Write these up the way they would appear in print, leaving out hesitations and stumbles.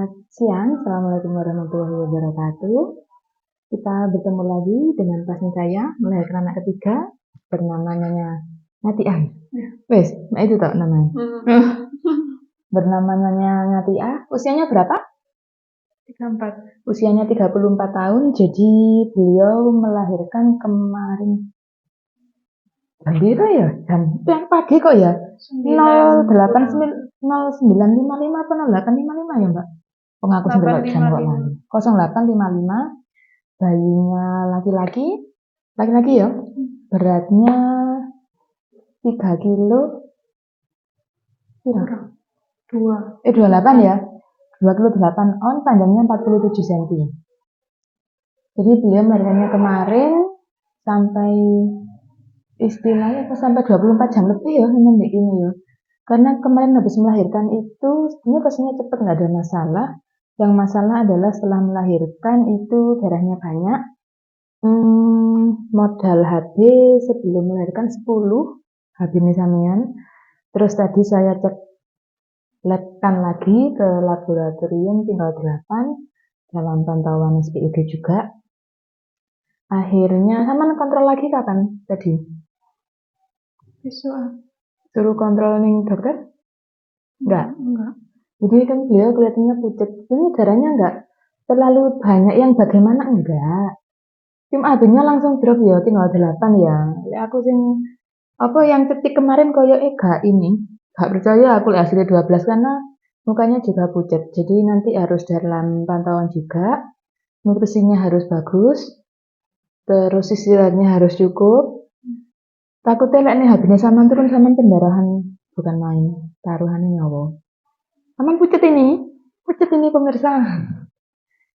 Selamat siang, Assalamualaikum warahmatullahi wabarakatuh. Kita bertemu lagi dengan pasien saya, melahirkan anak ketiga, bernama Nyonya Ngatiah. Wes, nah itu tak namanya. Bernama Nyonya Ngatiah, usianya berapa? 34. Usianya 34 tahun, jadi beliau melahirkan kemarin. Jam ya? Jam pagi kok ya? 0955 atau 0855 ya Mbak? Pengaku sendiri jam kok lagi. 0855, bayinya laki-laki ya, beratnya 3 kilo, 28 ya, 28 on, panjangnya 47 cm. Jadi beliau melahirkannya kemarin sampai istilahnya sampai 24 jam lebih ya, ini ya. Karena kemarin habis melahirkan itu sebenarnya prosesnya cepat, nggak ada masalah. Yang masalah adalah setelah melahirkan itu darahnya banyak. Modal HB sebelum melahirkan 10 HB ini samian. Terus tadi saya cek labkan lagi ke laboratorium tinggal 8 dalam pantauan SPID juga. Akhirnya sama kontrol lagi kapan tadi? Besok. Suruh kontrol nih dokter? Enggak. Jadi kan beliau kelihatannya pucat. Ini darahnya enggak terlalu banyak yang bagaimana, enggak. Tim AB-nya langsung drop ya, tinggal 8 ya. Aku sing apa yang ketik kemarin koyo gak ini. Gak percaya aku hasilnya 12 karena mukanya juga pucat. Jadi nanti harus dalam pantauan juga. Nutrisinya harus bagus. Terus istirahatnya harus cukup. Takutnya lek nih habisnya saman turun saman pendarahan bukan main. Taruhannya nyawa. Aman pucat ini pemirsa.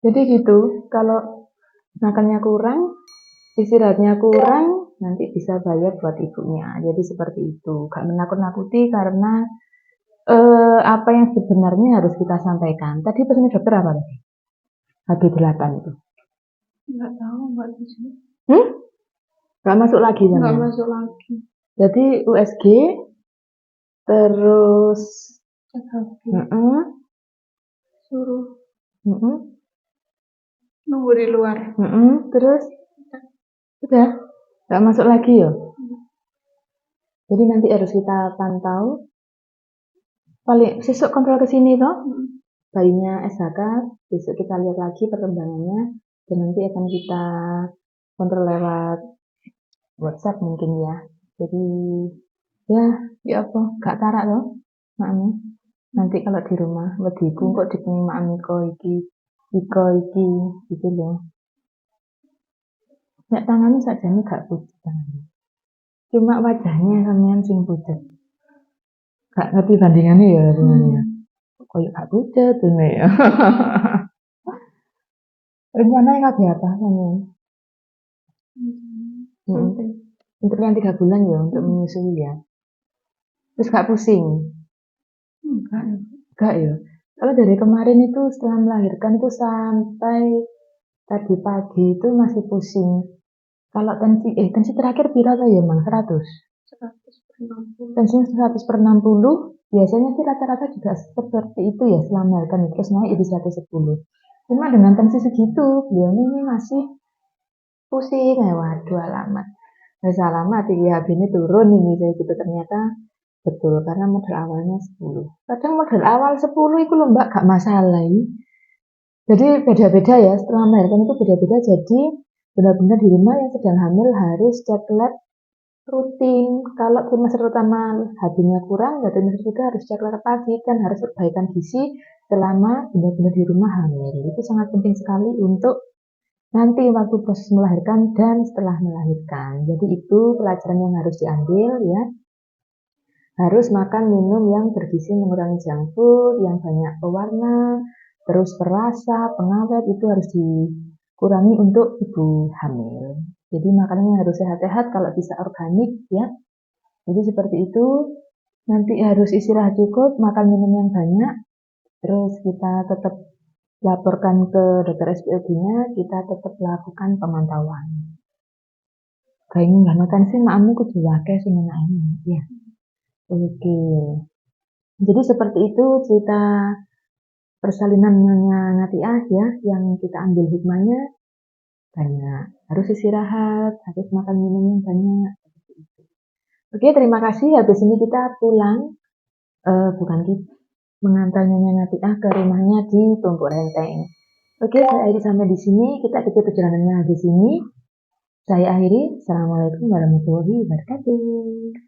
Jadi gitu, kalau makannya kurang, istirahatnya kurang, nanti bisa bayar buat ibunya. Jadi seperti itu. Gak menakut-nakuti karena apa yang sebenarnya harus kita sampaikan. Tadi pesannya dokter apa tadi? HB8 itu. Enggak tahu, Mbak. Gak masuk lagi kan? Enggak masuk lagi. Jadi USG terus cek HB. Suruh nunggu di luar. Terus udah gak masuk lagi ya. Jadi nanti harus kita pantau. Paling besok kontrol ke sini toh. Bayinya SHK, besok kita lihat lagi perkembangannya dan nanti akan kita kontrol lewat WhatsApp mungkin ya. Jadi ya apa gak tarak loh makmu. Nanti kalau di rumah wediku kok dikene makmu iko iki gitu loh. Nek tangannya sakjane gak pucat. Cuma wajahnya sampean sing pucat. Gak ngerti bandingannya ya sebenarnya. Koyo gak pucat ini ya. Rencananya kabeh apa sampean? Untuk yang 3 bulan ya, untuk menyusui ya. Terus gak pusing? Enggak ya. Kalau dari kemarin itu setelah melahirkan itu sampai tadi pagi itu masih pusing. Kalau tensi terakhir berapa ya, Mang? 100? 100/60. Tensinya 100/60, biasanya sih rata-rata juga seperti itu ya setelah melahirkan, terus naik jadi 110. Cuma dengan tensi segitu, beliau ini masih pusing. Waduh alamat. Alamat, HB ini turun ini kayak gitu ternyata. Betul, karena modal awalnya 10. Kadang modal awal 10 itu loh Mbak, gak masalah. Jadi beda-beda ya, setelah melahirkan itu beda-beda. Jadi benar-benar di rumah yang sedang hamil harus cek lab rutin. Kalau trimester pertama HB-nya kurang, trimester juga harus cek lab pagi dan harus perbaikan gizi selama benar-benar di rumah hamil. Itu sangat penting sekali untuk nanti waktu proses melahirkan dan setelah melahirkan. Jadi itu pelajaran yang harus diambil ya. Harus makan minum yang bergizi, mengurangi junk food, yang banyak pewarna, terus perasa, pengawet itu harus dikurangi untuk ibu hamil. Jadi makanannya harus sehat-sehat, kalau bisa organik ya. Jadi seperti itu. Nanti harus istirahat cukup, makan minum yang banyak. Terus kita tetap laporkan ke dokter SPOD-nya, kita tetap lakukan pemantauan. Kayaknya nggak nonton sih, makmu kudu wae sing enaknya ya. Oke. Jadi seperti itu cerita persalinannya Ngatiah ya, yang kita ambil hikmahnya banyak. Harus istirahat, harus makan minum yang banyak. Oke, terima kasih. Habis ini kita pulang, bukan kita, mengantar Nyonya Ngatiah ke rumahnya di Tumpuk Renteng. Oke, saya akhiri sampai di sini. Kita ikuti perjalanannya di sini. Saya akhiri. Assalamualaikum warahmatullahi wabarakatuh.